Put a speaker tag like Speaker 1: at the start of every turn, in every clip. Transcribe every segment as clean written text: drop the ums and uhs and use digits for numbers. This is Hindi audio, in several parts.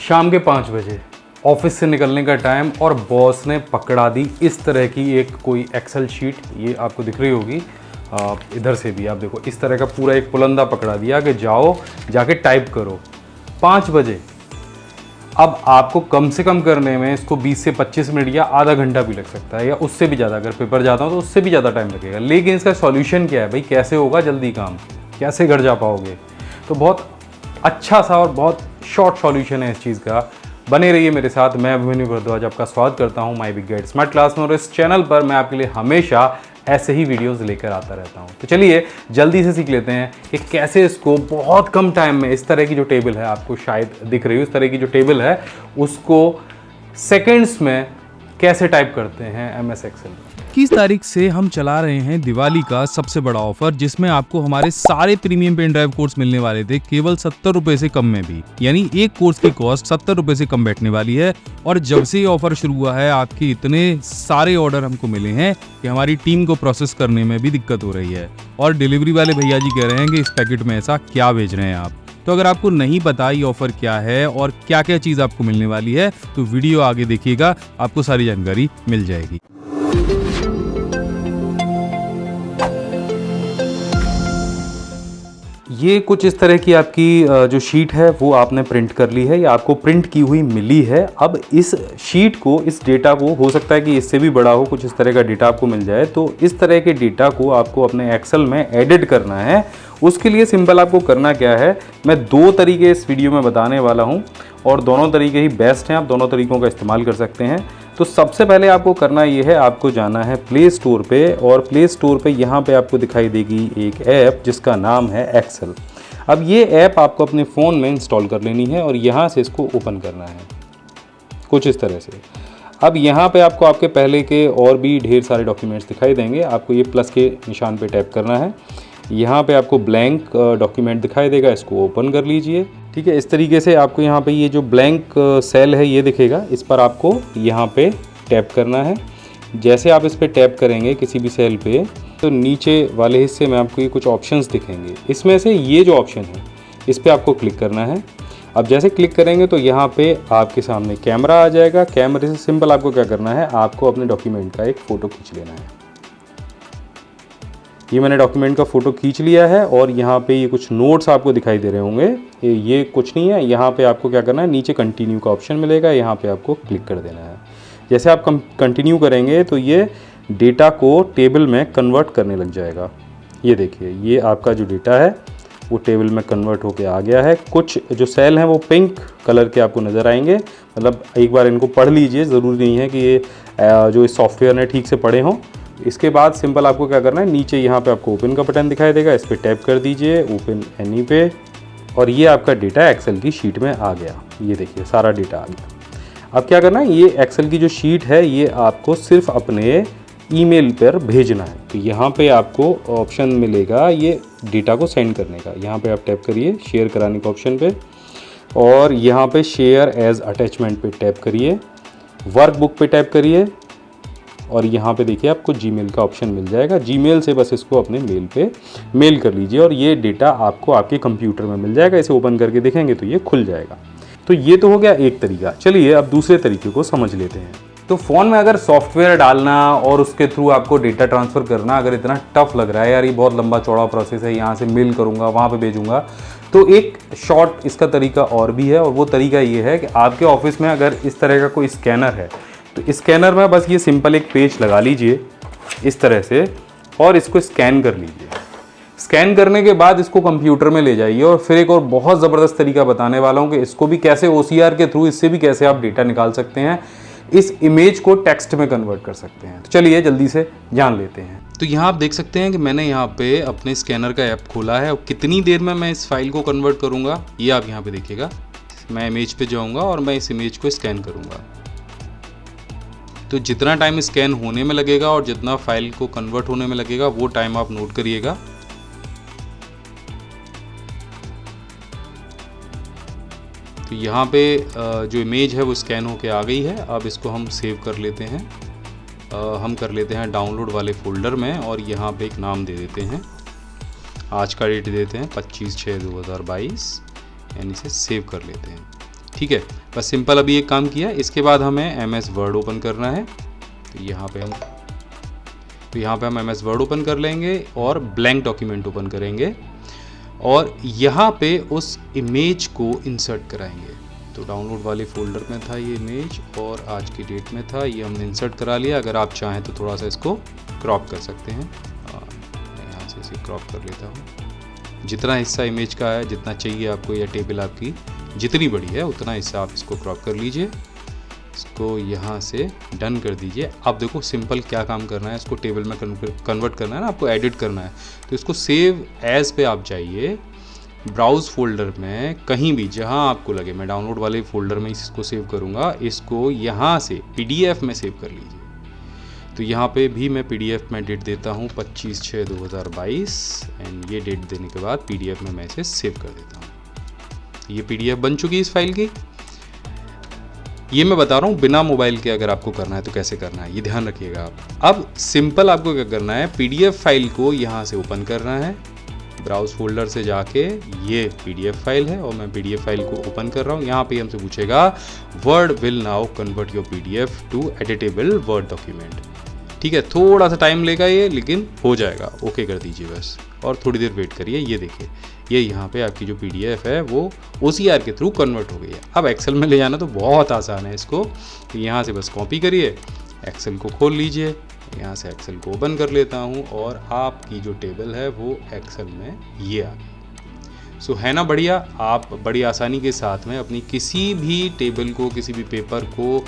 Speaker 1: शाम के 5 बजे ऑफिस से निकलने का टाइम और बॉस ने पकड़ा दी इस तरह की एक कोई एक्सेल शीट, ये आपको दिख रही होगी, इधर से भी आप देखो इस तरह का पूरा एक पुलंदा पकड़ा दिया कि जाओ जाके टाइप करो 5 बजे। अब आपको कम से कम करने में इसको 20 से 25 मिनट या आधा घंटा भी लग सकता है या उससे भी ज़्यादा, अगर पेपर जाता हूँ तो उससे भी ज़्यादा टाइम लगेगा। लेकिन इसका सॉल्यूशन क्या है भाई, कैसे होगा जल्दी काम, कैसे घर जा पाओगे? तो बहुत अच्छा सा और बहुत शॉर्ट सॉल्यूशन है इस चीज़ का। बने रहिए मेरे साथ। मैं अभिमन्यु भारद्वाज आपका स्वागत करता हूं my big guide smart class में, और इस चैनल पर मैं आपके लिए हमेशा ऐसे ही वीडियोस लेकर आता रहता हूं। तो चलिए जल्दी से सीख लेते हैं कि कैसे इसको बहुत कम टाइम में, इस तरह की जो टेबल है आपको शायद दिख रही हो, इस तरह की जो टेबल है उसको सेकेंड्स में कैसे टाइप करते हैं MS एक्सेल में।
Speaker 2: 21 तारीख से हम चला रहे हैं दिवाली का सबसे बड़ा ऑफर, जिसमें आपको हमारे सारे प्रीमियम पेन ड्राइव कोर्स मिलने वाले थे केवल 70 रुपए से कम में भी। यानी एक कोर्स की कॉस्ट 70 रुपए से कम बैठने वाली है। और जब से ये ऑफर शुरू हुआ है आपके इतने सारे ऑर्डर हमको मिले हैं कि हमारी टीम को प्रोसेस करने में भी दिक्कत हो रही है। और डिलीवरी वाले भैया जी कह रहे हैं कि इस पैकेट में ऐसा क्या भेज रहे हैं आप। तो अगर आपको नहीं पता ये ऑफर क्या है और क्या क्या चीज आपको मिलने वाली है तो वीडियो आगे देखिएगा, आपको सारी जानकारी मिल जाएगी।
Speaker 1: ये कुछ इस तरह की आपकी जो शीट है वो आपने प्रिंट कर ली है या आपको प्रिंट की हुई मिली है। अब इस शीट को, इस डेटा को, हो सकता है कि इससे भी बड़ा हो, कुछ इस तरह का डेटा आपको मिल जाए। तो इस तरह के डेटा को आपको अपने एक्सेल में एडिट करना है। उसके लिए सिंपल आपको करना क्या है, मैं 2 तरीके इस वीडियो में बताने वाला हूँ और दोनों तरीके ही बेस्ट हैं, आप दोनों तरीकों का इस्तेमाल कर सकते हैं। तो सबसे पहले आपको करना ये है, आपको जाना है प्ले स्टोर पे, और प्ले स्टोर पे यहाँ पे आपको दिखाई देगी एक ऐप जिसका नाम है एक्सेल। अब ये ऐप आपको अपने फ़ोन में इंस्टॉल कर लेनी है और यहाँ से इसको ओपन करना है कुछ इस तरह से। अब यहाँ पे आपको आपके पहले के और भी ढेर सारे डॉक्यूमेंट्स दिखाई देंगे, आपको ये प्लस के निशान पे टैप करना है। यहाँ पे आपको ब्लैंक डॉक्यूमेंट दिखाई देगा, इसको ओपन कर लीजिए। ठीक है, इस तरीके से आपको यहाँ पे ये जो ब्लैंक सेल है ये दिखेगा, इस पर आपको यहाँ पे टैप करना है। जैसे आप इस पर टैप करेंगे किसी भी सेल पे, तो नीचे वाले हिस्से में आपको ये कुछ ऑप्शंस दिखेंगे। इसमें से ये जो ऑप्शन है इस पर आपको क्लिक करना है। अब जैसे क्लिक करेंगे तो यहाँ पे आपके सामने कैमरा आ जाएगा। कैमरे से सिंपल आपको क्या करना है, आपको अपने डॉक्यूमेंट का एक फ़ोटो खींच लेना है। ये मैंने डॉक्यूमेंट का फ़ोटो खींच लिया है और यहाँ पे ये कुछ नोट्स आपको दिखाई दे रहे होंगे। ये कुछ नहीं है, यहाँ पे आपको क्या करना है, नीचे कंटिन्यू का ऑप्शन मिलेगा, यहाँ पे आपको क्लिक कर देना है। जैसे आप कंटिन्यू करेंगे तो ये डेटा को टेबल में कन्वर्ट करने लग जाएगा। ये देखिए, ये आपका जो डेटा है वो टेबल में कन्वर्ट होके आ गया है। कुछ जो सेल हैं वो पिंक कलर के आपको नज़र आएंगे, मतलब एक बार इनको पढ़ लीजिए, ज़रूरी नहीं है कि ये जो इस सॉफ्टवेयर ने ठीक से पढ़े हों। इसके बाद सिंपल आपको क्या करना है, नीचे यहाँ पे आपको ओपन का बटन दिखाई देगा, इस पर टैप कर दीजिए, ओपन एनी पे, और ये आपका डेटा एक्सेल की शीट में आ गया। ये देखिए सारा डेटा आ गया। अब क्या करना है, ये एक्सेल की जो शीट है ये आपको सिर्फ अपने ईमेल पर भेजना है। तो यहाँ पे आपको ऑप्शन मिलेगा ये डेटा को सेंड करने का, यहाँ पे आप टैप करिए शेयर कराने के ऑप्शन पे, और यहाँ पे शेयर एज अटैचमेंट पे टैप करिए, वर्कबुक पे टैप करिए, और यहाँ पे देखिए आपको जीमेल का ऑप्शन मिल जाएगा। जीमेल से बस इसको अपने मेल पे मेल कर लीजिए और ये डेटा आपको आपके कंप्यूटर में मिल जाएगा। इसे ओपन करके देखेंगे तो ये खुल जाएगा। तो ये तो हो गया एक तरीका। चलिए अब दूसरे तरीके को समझ लेते हैं। तो फ़ोन में अगर सॉफ्टवेयर डालना और उसके थ्रू आपको डेटा ट्रांसफ़र करना अगर इतना टफ लग रहा है, यार ये बहुत लंबा चौड़ा प्रोसेस है, यहाँ से मेल करूँगा वहाँ पे भेजूँगा, तो एक शॉर्ट इसका तरीका और भी है। और वो तरीका ये है कि आपके ऑफिस में अगर इस तरह का कोई स्कैनर है तो स्कैनर में बस ये सिंपल एक पेज लगा लीजिए इस तरह से और इसको स्कैन कर लीजिए। स्कैन करने के बाद इसको कंप्यूटर में ले जाइए। और फिर एक और बहुत ज़बरदस्त तरीका बताने वाला हूँ कि इसको भी कैसे OCR के थ्रू, इससे भी कैसे आप डेटा निकाल सकते हैं, इस इमेज को टेक्स्ट में कन्वर्ट कर सकते हैं। तो चलिए जल्दी से जान लेते हैं।
Speaker 2: तो यहाँ आप देख सकते हैं कि मैंने यहाँ पे अपने स्कैनर का ऐप खोला है और कितनी देर में मैं इस फाइल को कन्वर्ट करूँगा ये आप यहाँ पे देखिएगा। मैं इमेज पे जाऊँगा और मैं इस इमेज को स्कैन करूँगा। तो जितना टाइम स्कैन होने में लगेगा और जितना फाइल को कन्वर्ट होने में लगेगा वो टाइम आप नोट करिएगा। तो यहाँ पे जो इमेज है वो स्कैन होके आ गई है। अब इसको हम सेव कर लेते हैं। हम कर लेते हैं डाउनलोड वाले फोल्डर में और यहाँ पे एक नाम दे देते हैं, आज का डेट देते हैं 25/6/2022 यानी इसे सेव कर लेते हैं।
Speaker 1: ठीक है, बस सिंपल अभी एक काम किया। इसके बाद हमें MS वर्ड ओपन करना है। तो यहाँ पे हम MS वर्ड ओपन कर लेंगे और ब्लैंक डॉक्यूमेंट ओपन करेंगे और यहाँ पे उस इमेज को इंसर्ट कराएंगे। तो डाउनलोड वाले फोल्डर में था ये इमेज और आज की डेट में था, ये हमने इंसर्ट करा लिया। अगर आप चाहें तो थोड़ा सा इसको क्रॉप कर सकते हैं। मैं यहाँ से इसे क्रॉप कर लेता हूँ। जितना हिस्सा इमेज का है, जितना चाहिए आपको, या टेबल आपकी जितनी बड़ी है उतना हिस्सा आप इसको क्रॉप कर लीजिए। इसको यहाँ से डन कर दीजिए। अब देखो सिंपल क्या काम करना है, इसको टेबल में कन्वर्ट करना है ना, आपको एडिट करना है। तो इसको सेव एज पे आप जाइए, ब्राउज़ फोल्डर में कहीं भी जहाँ आपको लगे, मैं डाउनलोड वाले फोल्डर में इसको सेव करूँगा। इसको यहाँ से PDF में सेव कर लीजिए। तो यहाँ पे भी मैं PDF में डेट देता हूँ 25/6/2022 एंड ये डेट देने के बाद PDF में मैं इसे सेव कर देता हूँ। ये PDF बन चुकी है इस फाइल की। ये मैं बता रहा हूँ बिना मोबाइल के अगर आपको करना है तो कैसे करना है, ये ध्यान रखिएगा आप। अब सिंपल आपको क्या करना है, PDF फाइल को यहाँ से ओपन करना है। ब्राउज़ फोल्डर से जाके ये PDF फाइल है और मैं PDF फाइल को ओपन कर रहा हूँ। यहाँ पे हमसे पूछेगा Word will now convert your PDF to editable Word document. ठीक है, थोड़ा सा टाइम लेगा ये, लेकिन हो जाएगा। ओके कर दीजिए बस और थोड़ी देर वेट करिए। ये देखिए, ये यहाँ पे आपकी जो PDF है वो OCR के थ्रू कन्वर्ट हो गई है। अब एक्सेल में ले जाना तो बहुत आसान है इसको। तो यहाँ से बस कॉपी करिए, एक्सेल को खोल लीजिए। यहाँ से एक्सेल को ओपन कर लेता हूँ और आपकी जो टेबल है वो एक्सेल में ये आ गई। सो है ना बढ़िया। आप बड़ी आसानी के साथ में अपनी किसी भी टेबल को, किसी भी पेपर को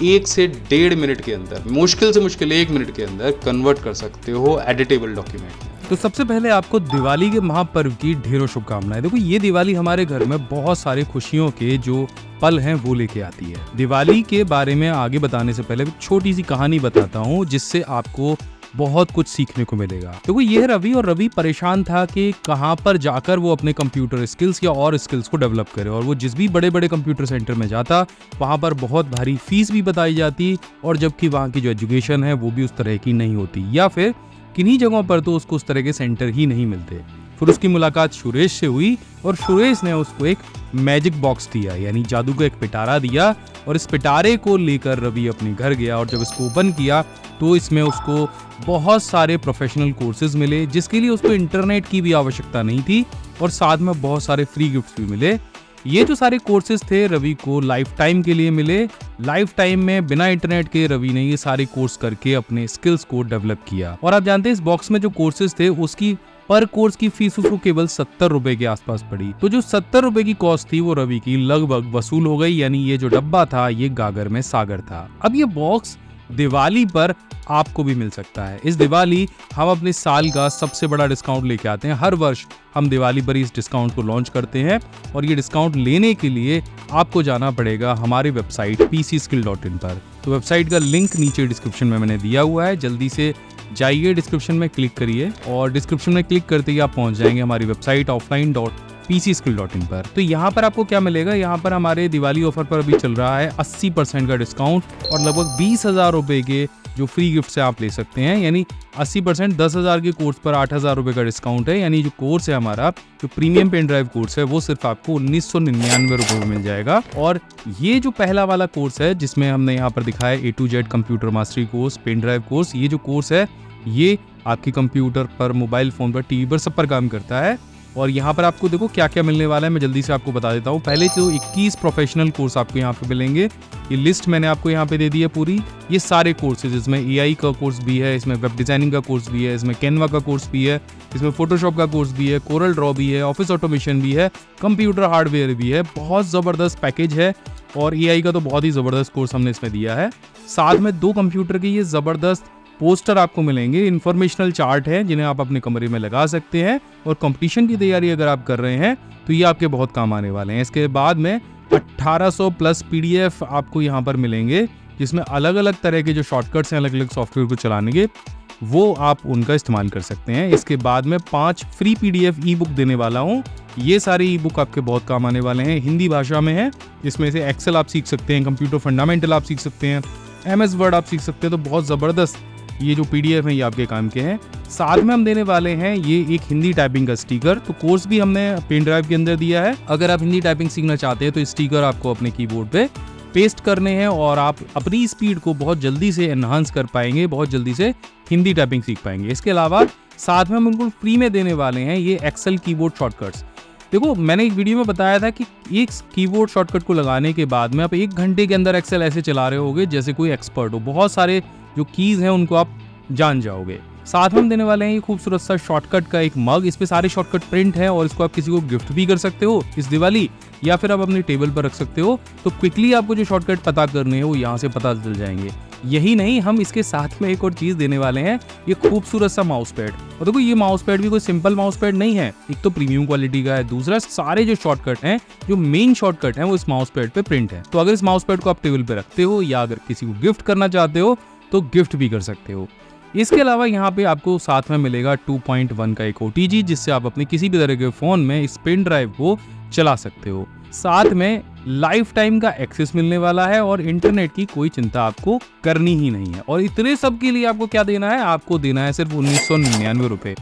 Speaker 1: 1 से 1.5 मिनट के अंदर, मुश्किल से मुश्किल 1 मिनट के अंदर कन्वर्ट कर सकते हो एडिटेबल डॉक्यूमेंट में।
Speaker 2: तो सबसे पहले आपको दिवाली के महापर्व की ढेरों शुभकामनाएं। देखो ये दिवाली हमारे घर में बहुत सारे खुशियों के जो पल हैं वो लेके आती है। दिवाली के बारे में आगे बताने से पहले एक छोटी सी कहानी बताता हूँ जिससे आपको बहुत कुछ सीखने को मिलेगा। देखो ये है रवि, और रवि परेशान था कि कहाँ पर जाकर वो अपने कंप्यूटर स्किल्स या और स्किल्स को डेवलप करे। और वो जिस भी बड़े बड़े कंप्यूटर सेंटर में जाता वहाँ पर बहुत भारी फीस भी बताई जाती, और जबकि वहाँ की जो एजुकेशन है वो भी उस तरह की नहीं होती, या फिर किन्हीं जगहों पर तो उसको उस तरह के सेंटर ही नहीं मिलते। फिर उसकी मुलाकात सुरेश से हुई और सुरेश ने उसको एक मैजिक बॉक्स दिया, यानी जादू का एक पिटारा दिया। और इस पिटारे को लेकर रवि अपने घर गया और जब इसको ओपन किया तो इसमें उसको बहुत सारे प्रोफेशनल कोर्सेज मिले जिसके लिए उसको इंटरनेट की भी आवश्यकता नहीं थी, और साथ में बहुत सारे फ्री गिफ्ट्स भी मिले। ये जो सारे कोर्सेज थे रवि को लाइफ टाइम के लिए मिले। लाइफ टाइम में बिना इंटरनेट के रवि ने ये सारे कोर्स करके अपने स्किल्स को डेवलप किया। और आप जानते हैं इस बॉक्स में जो कोर्सेज थे उसकी पर कोर्स की फीस उसको केवल 70 रुपए के आसपास पड़ी। तो जो 70 रुपए की कॉस्ट थी वो रवि की लगभग वसूल हो गई, यानी ये जो डब्बा था ये गागर में सागर था। अब ये बॉक्स दिवाली पर आपको भी मिल सकता है। इस दिवाली हम अपने साल का सबसे बड़ा डिस्काउंट लेके आते हैं। हर वर्ष हम दिवाली पर इस डिस्काउंट को लॉन्च करते हैं, और ये डिस्काउंट लेने के लिए आपको जाना पड़ेगा हमारी वेबसाइट pcskill.in पर। तो वेबसाइट का लिंक नीचे डिस्क्रिप्शन में मैंने दिया हुआ है, जल्दी से जाइए, डिस्क्रिप्शन में क्लिक करिए और डिस्क्रिप्शन में क्लिक करते ही आप पहुंच जाएंगे हमारी वेबसाइट offline.pcskill.in पर। तो यहाँ पर आपको क्या मिलेगा, यहाँ पर हमारे दिवाली ऑफर पर अभी चल रहा है 80% का डिस्काउंट और लगभग 20,000 रुपए के जो फ्री गिफ्ट से आप ले सकते हैं। यानी 80% 10,000 के कोर्स पर 8,000 रुपए का डिस्काउंट है। यानी जो कोर्स है हमारा, जो प्रीमियम पेन ड्राइव कोर्स है, वो सिर्फ आपको 1999 रुपए में मिल जाएगा। और ये जो पहला वाला कोर्स है जिसमें हमने यहाँ पर दिखाया A to Z computer mastery course, pen drive course, ये जो कोर्स है ये आपके कंप्यूटर पर, मोबाइल फोन पर, टीवी पर, सब पर काम करता है। और यहाँ पर आपको देखो क्या क्या मिलने वाला है, मैं जल्दी से आपको बता देता हूँ। पहले तो 21 प्रोफेशनल कोर्स आपको यहाँ पे मिलेंगे। ये लिस्ट मैंने आपको यहाँ पे दे दी है पूरी। ये सारे कोर्सेज, इसमें AI का कोर्स भी है, इसमें वेब डिजाइनिंग का कोर्स भी है, इसमें कैनवा का कोर्स भी है, इसमें फोटोशॉप का कोर्स भी है, कोरल ड्रॉ भी है, ऑफिस ऑटोमेशन भी है, कंप्यूटर हार्डवेयर भी है। बहुत ज़बरदस्त पैकेज है और AI का तो बहुत ही ज़बरदस्त कोर्स हमने इसमें दिया है। साथ में 2 कंप्यूटर के ये ज़बरदस्त पोस्टर आपको मिलेंगे, इन्फॉर्मेशनल चार्ट है जिन्हें आप अपने कमरे में लगा सकते हैं। और कंपटीशन की तैयारी अगर आप कर रहे हैं तो ये आपके बहुत काम आने वाले हैं। इसके बाद में 1800 प्लस PDF आपको यहाँ पर मिलेंगे जिसमें अलग अलग तरह के जो शॉर्टकट्स हैं अलग अलग सॉफ्टवेयर को चलाने के, वो आप उनका इस्तेमाल कर सकते हैं। इसके बाद में 5 फ्री PDF ई बुक देने वाला हूँ। ये सारे ई बुक आपके बहुत काम आने वाले हैं, हिंदी भाषा में है। इसमें से एक्सेल आप सीख सकते हैं, कंप्यूटर फंडामेंटल आप सीख सकते हैं, MS वर्ड आप सीख सकते हैं। तो बहुत ज़बरदस्त ये जो PDF है ये आपके काम के हैं। साथ में हम देने वाले हैं ये एक हिंदी टाइपिंग का स्टिकर। तो कोर्स भी हमने पेन ड्राइव के अंदर दिया है। अगर आप हिंदी टाइपिंग सीखना चाहते हैं तो स्टिकर आपको अपने कीबोर्ड पे पेस्ट करने हैं और आप अपनी स्पीड को बहुत जल्दी से एनहांस कर पाएंगे, बहुत जल्दी से हिंदी टाइपिंग सीख पाएंगे। इसके अलावा साथ में हम बिल्कुल फ्री में देने वाले हैं ये एक्सेल कीबोर्ड शॉर्टकट्स। देखो, मैंने एक वीडियो में बताया था कि एक कीबोर्ड शॉर्टकट को लगाने के बाद में आप 1 घंटे के अंदर एक्सेल ऐसे चला रहे होगे जैसे कोई एक्सपर्ट हो। बहुत सारे जो कीज हैं उनको आप जान जाओगे। साथ में हम देने वाले हैं ये खूबसूरत सा शॉर्टकट का एक मग। इस पे सारे शॉर्टकट प्रिंट है और इसको आप किसी को गिफ्ट भी कर सकते हो इस दिवाली, या फिर आप अपने टेबल पर रख सकते हो। तो क्विकली आपको जो शॉर्टकट पता करने हैं वो यहाँ से पता चल जाएंगे। यही नहीं, हम इसके साथ में एक और चीज देने वाले हैं, ये खूबसूरत सा माउस पैड। और देखो, ये माउस पैड भी कोई सिंपल माउस पैड नहीं है, एक तो प्रीमियम क्वालिटी का है, दूसरा सारे जो शॉर्टकट हैं, जो मेन शॉर्टकट हैं वो इस माउस पैड पे प्रिंट है। तो अगर इस माउस पैड को आप टेबल पे रखते हो या अगर किसी को गिफ्ट करना चाहते हो तो गिफ्ट भी कर सकते हो। इसके अलावा यहाँ पे आपको साथ में मिलेगा 2.1 का एक OTG, जिससे आप अपने किसी भी तरह के फोन में इस पेन ड्राइव को चला सकते हो। साथ में लाइफ टाइम का एक्सेस मिलने वाला है और इंटरनेट की कोई चिंता आपको करनी ही नहीं है। और इतने सब के लिए आपको क्या देना है? आपको देना है सिर्फ 1999 रुपए।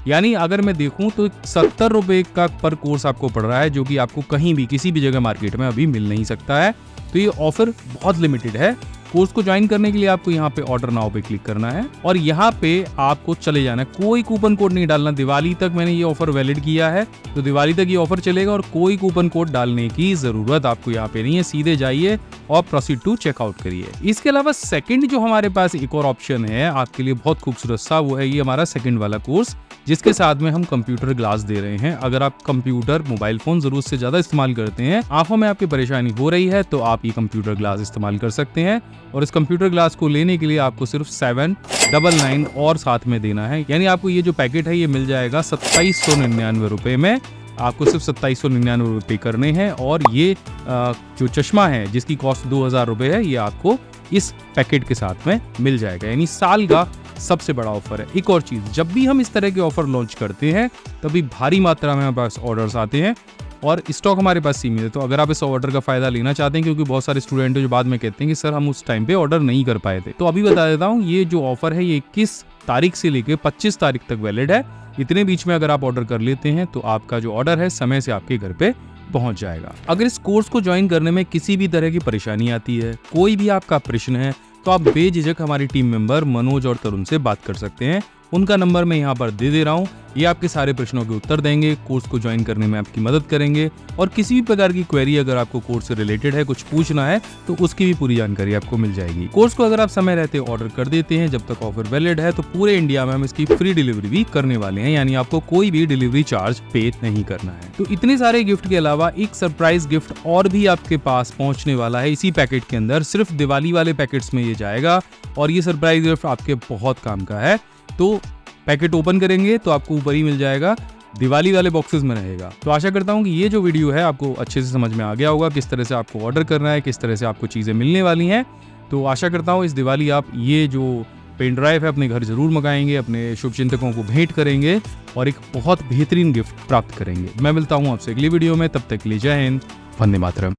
Speaker 2: यानी अगर मैं देखूं तो 70 रुपए का पर कोर्स आपको पड़ रहा है, जो कि आपको कहीं भी किसी भी जगह मार्केट में अभी मिल नहीं सकता है। तो ये ऑफर बहुत लिमिटेड है। कोर्स को ज्वाइन करने के लिए आपको यहाँ पे ऑर्डर नाउ पे क्लिक करना है और यहाँ पे आपको चले जाना है। कोई कूपन कोड नहीं डालना। दिवाली तक मैंने ये ऑफर वैलिड किया है, तो दिवाली तक ये ऑफर चलेगा और कोई कूपन कोड डालने की जरूरत आपको यहाँ पे नहीं है। सीधे जाइए और प्रोसीड टू चेकआउट करिए। इसके अलावा सेकंड जो हमारे पास एक और ऑप्शन है आपके लिए बहुत खूबसूरत सा, वो है ये हमारा सेकंड वाला कोर्स, जिसके साथ में हम कंप्यूटर ग्लास दे रहे हैं। अगर आप कंप्यूटर मोबाइल फोन जरूरत से ज्यादा इस्तेमाल करते हैं, आंखों में आपकी परेशानी हो रही है, तो आप ये कंप्यूटर ग्लास इस्तेमाल कर सकते हैं। और इस कंप्यूटर ग्लास को लेने के लिए आपको सिर्फ 799 और साथ में देना है। यानी आपको ये जो पैकेट है ये मिल जाएगा 2799 रुपए में। आपको सिर्फ 2799 रुपए पे करने हैं और ये जो चश्मा है जिसकी कॉस्ट 2000 रुपए है, ये आपको इस पैकेट के साथ में मिल जाएगा। यानी साल का सबसे बड़ा ऑफर है। एक और चीज, जब भी हम इस तरह के ऑफर लॉन्च करते हैं तभी भारी मात्रा में हमारे पास ऑर्डर्स आते हैं और स्टॉक हमारे पास सीमित है। तो अगर आप इस ऑर्डर का फायदा लेना चाहते हैं, क्योंकि बहुत सारे स्टूडेंट हैं जो बाद में कहते हैं कि सर हम उस टाइम पे ऑर्डर नहीं कर पाए थे, तो अभी बता देता हूँ ये जो ऑफर है ये 21 तारीख से लेकर 25 तारीख तक वैलिड है। इतने बीच में अगर आप ऑर्डर कर लेते हैं तो आपका जो ऑर्डर है समय से आपके घर पे पहुंच जाएगा। अगर इस कोर्स को ज्वाइन करने में किसी भी तरह की परेशानी आती है, कोई भी आपका प्रश्न है, तो आप बेझिझक हमारी टीम मेंबर मनोज और तरुण से बात कर सकते हैं। उनका नंबर मैं यहाँ पर दे रहा हूँ। ये आपके सारे प्रश्नों के उत्तर देंगे, कोर्स को ज्वाइन करने में आपकी मदद करेंगे और किसी भी प्रकार की क्वेरी अगर आपको कोर्स से रिलेटेड है, कुछ पूछना है, तो उसकी भी पूरी जानकारी आपको मिल जाएगी। कोर्स को अगर आप समय रहते ऑर्डर कर देते हैं, जब तक ऑफर वैलिड है, तो पूरे इंडिया में हम इसकी फ्री डिलीवरी भी करने वाले हैं। यानी आपको कोई भी डिलीवरी चार्ज पे नहीं करना है। तो इतने सारे गिफ्ट के अलावा एक सरप्राइज गिफ्ट और भी आपके पास पहुंचने वाला है इसी पैकेट के अंदर। सिर्फ दिवाली वाले पैकेट्स में ये जाएगा और ये सरप्राइज गिफ्ट आपके बहुत काम का है। तो पैकेट ओपन करेंगे तो आपको ऊपर ही मिल जाएगा, दिवाली वाले बॉक्सेस में रहेगा। तो आशा करता हूँ कि ये जो वीडियो है आपको अच्छे से समझ में आ गया होगा, किस तरह से आपको ऑर्डर करना है, किस तरह से आपको चीज़ें मिलने वाली हैं। तो आशा करता हूँ इस दिवाली आप ये जो पेन ड्राइव है अपने घर जरूर मंगाएंगे, अपने शुभचिंतकों को भेंट करेंगे और एक बहुत बेहतरीन गिफ्ट प्राप्त करेंगे। मैं मिलता हूँ आपसे अगली वीडियो में, तब तक के लिए जय हिंद, वंदे मातरम।